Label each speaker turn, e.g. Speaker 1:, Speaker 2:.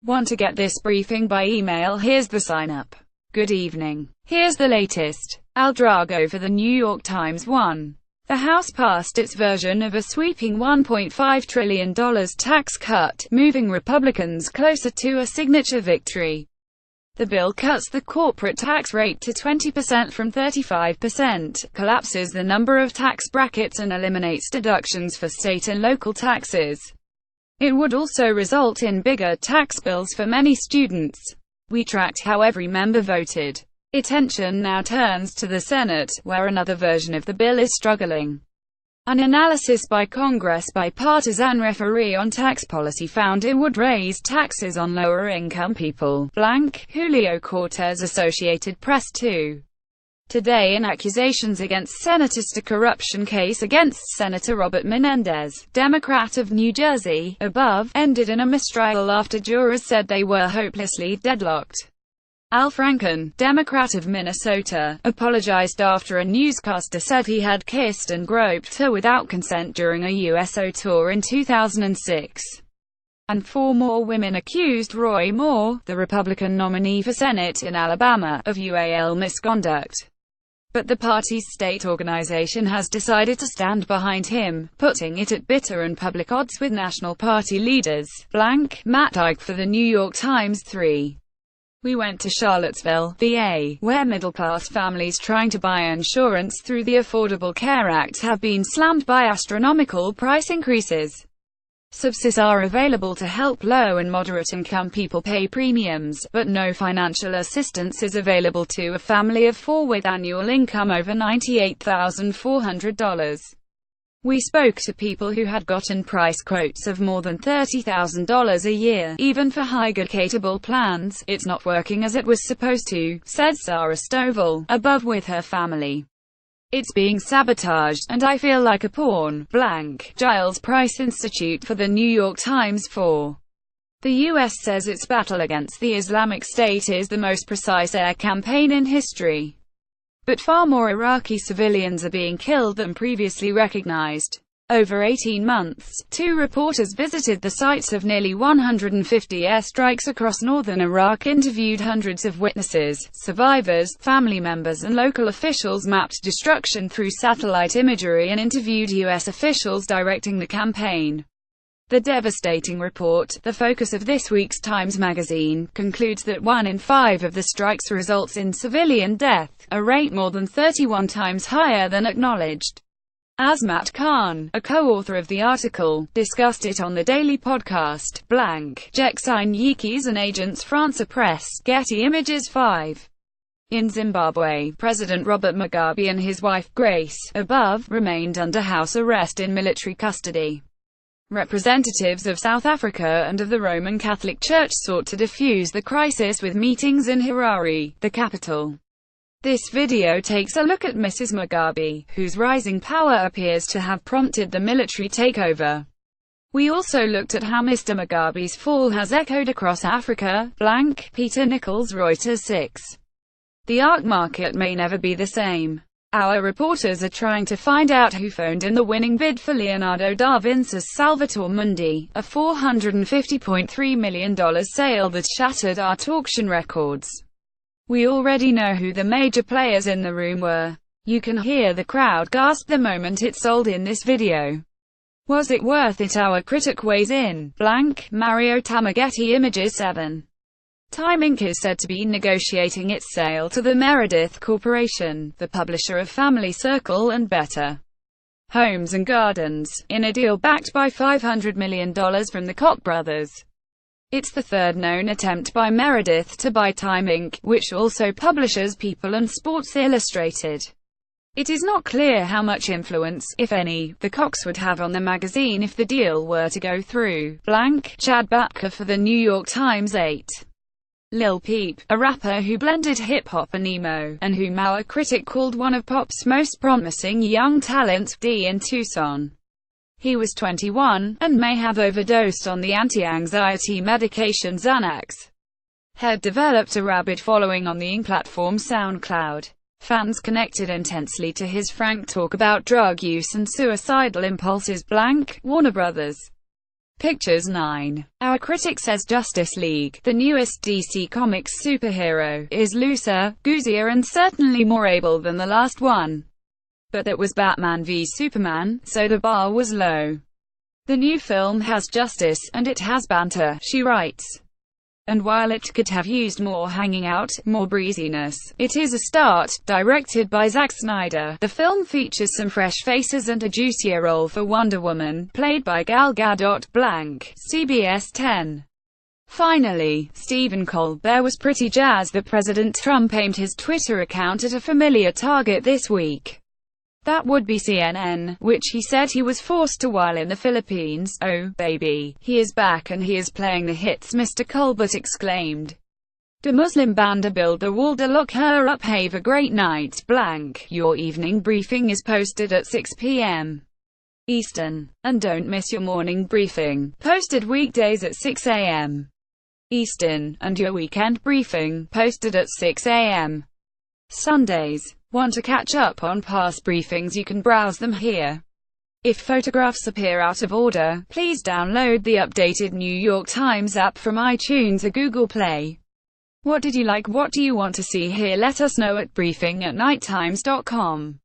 Speaker 1: Want to get this briefing by email? Here's the sign-up. Good evening. Here's the latest. Al Drago for the New York Times. 1. The House passed its version of a sweeping $1.5 trillion tax cut, moving Republicans closer to a signature victory. The bill cuts the corporate tax rate to 20% from 35%, collapses the number of tax brackets and eliminates deductions for state and local taxes. It would also result in bigger tax bills for many students. We tracked how every member voted. Attention now turns to the Senate, where another version of the bill is struggling. An analysis by Congress bipartisan referee on tax policy found it would raise taxes on lower-income people. Julio Cortez, Associated Press. 2. Today, in accusations against Senators, a corruption case against Senator Robert Menendez, Democrat of New Jersey, above, ended in a mistrial after jurors said they were hopelessly deadlocked. Al Franken, Democrat of Minnesota, apologized after a newscaster said he had kissed and groped her without consent during a USO tour in 2006. And 4 more women accused Roy Moore, the Republican nominee for Senate in Alabama, of UAL misconduct. But the party's state organization has decided to stand behind him, putting it at bitter and public odds with national party leaders. Matt Ike for the New York Times. 3. We went to Charlottesville, VA, where middle-class families trying to buy insurance through the Affordable Care Act have been slammed by astronomical price increases. Subsidies are available to help low and moderate-income people pay premiums, but no financial assistance is available to a family of 4 with annual income over $98,400. We spoke to people who had gotten price quotes of more than $30,000 a year, even for high-deductible plans. It's not working as it was supposed to, said Sarah Stovall, above with her family. It's being sabotaged, and I feel like a pawn. Giles Price Institute for the New York Times. 4. The U.S. says its battle against the Islamic State is the most precise air campaign in history. But far more Iraqi civilians are being killed than previously recognized. Over 18 months, 2 reporters visited the sites of nearly 150 airstrikes across northern Iraq, interviewed hundreds of witnesses, survivors, family members and local officials, mapped destruction through satellite imagery and interviewed U.S. officials directing the campaign. The devastating report, the focus of this week's Times Magazine, concludes that 1 in 5 of the strikes results in civilian death, a rate more than 31 times higher than acknowledged. Azmat Khan, a co-author of the article, discussed it on the Daily Podcast. Jeksign Yikis and Agents France Press, Getty Images. 5. In Zimbabwe, President Robert Mugabe and his wife, Grace, above, remained under house arrest in military custody. Representatives of South Africa and of the Roman Catholic Church sought to defuse the crisis with meetings in Harare, the capital. This video takes a look at Mrs. Mugabe, whose rising power appears to have prompted the military takeover. We also looked at how Mr. Mugabe's fall has echoed across Africa. Peter Nichols, Reuters. 6. The art market may never be the same. Our reporters are trying to find out who phoned in the winning bid for Leonardo da Vinci's Salvator Mundi, a $450.3 million sale that shattered art auction records. We already know who the major players in the room were. You can hear the crowd gasp the moment it sold in this video. Was it worth it? Our critic weighs in. Mario Tamaghetti Images. 7. Time Inc. is said to be negotiating its sale to the Meredith Corporation, the publisher of Family Circle and Better Homes and Gardens, in a deal backed by $500 million from the Koch brothers. It's the third known attempt by Meredith to buy Time Inc., which also publishes People and Sports Illustrated. It is not clear how much influence, if any, the Kochs would have on the magazine if the deal were to go through. Chad Batka for the New York Times. 8. Lil Peep, a rapper who blended hip-hop and emo, and whom our critic called one of pop's most promising young talents, in Tucson. He was 21, and may have overdosed on the anti-anxiety medication Xanax. Had developed a rabid following on the platform SoundCloud. Fans connected intensely to his frank talk about drug use and suicidal impulses. Warner Brothers. Pictures 9. Our critic says Justice League, the newest DC Comics superhero, is looser, goozier and certainly more able than the last one. But that was Batman v Superman, so the bar was low. The new film has justice, and it has banter, she writes. And while it could have used more hanging out, more breeziness, it is a start. Directed by Zack Snyder, the film features some fresh faces and a juicier role for Wonder Woman, played by Gal Gadot. CBS 10. Finally, Stephen Colbert was pretty jazzed that President Trump aimed his Twitter account at a familiar target this week. That would be CNN, which he said he was forced to while in the Philippines. "Oh, baby, he is back and he is playing the hits," Mr. Colbert exclaimed. "De Muslim banda build the wall to lock her up, have a great night, Your evening briefing is posted at 6 p.m. Eastern. And don't miss your morning briefing, posted weekdays at 6 a.m. Eastern, and your weekend briefing, posted at 6 a.m. Sundays. Want to catch up on past briefings? You can browse them here. If photographs appear out of order, please download the updated New York Times app from iTunes or Google Play. What did you like? What do you want to see here? Let us know at briefing@nighttimes.com.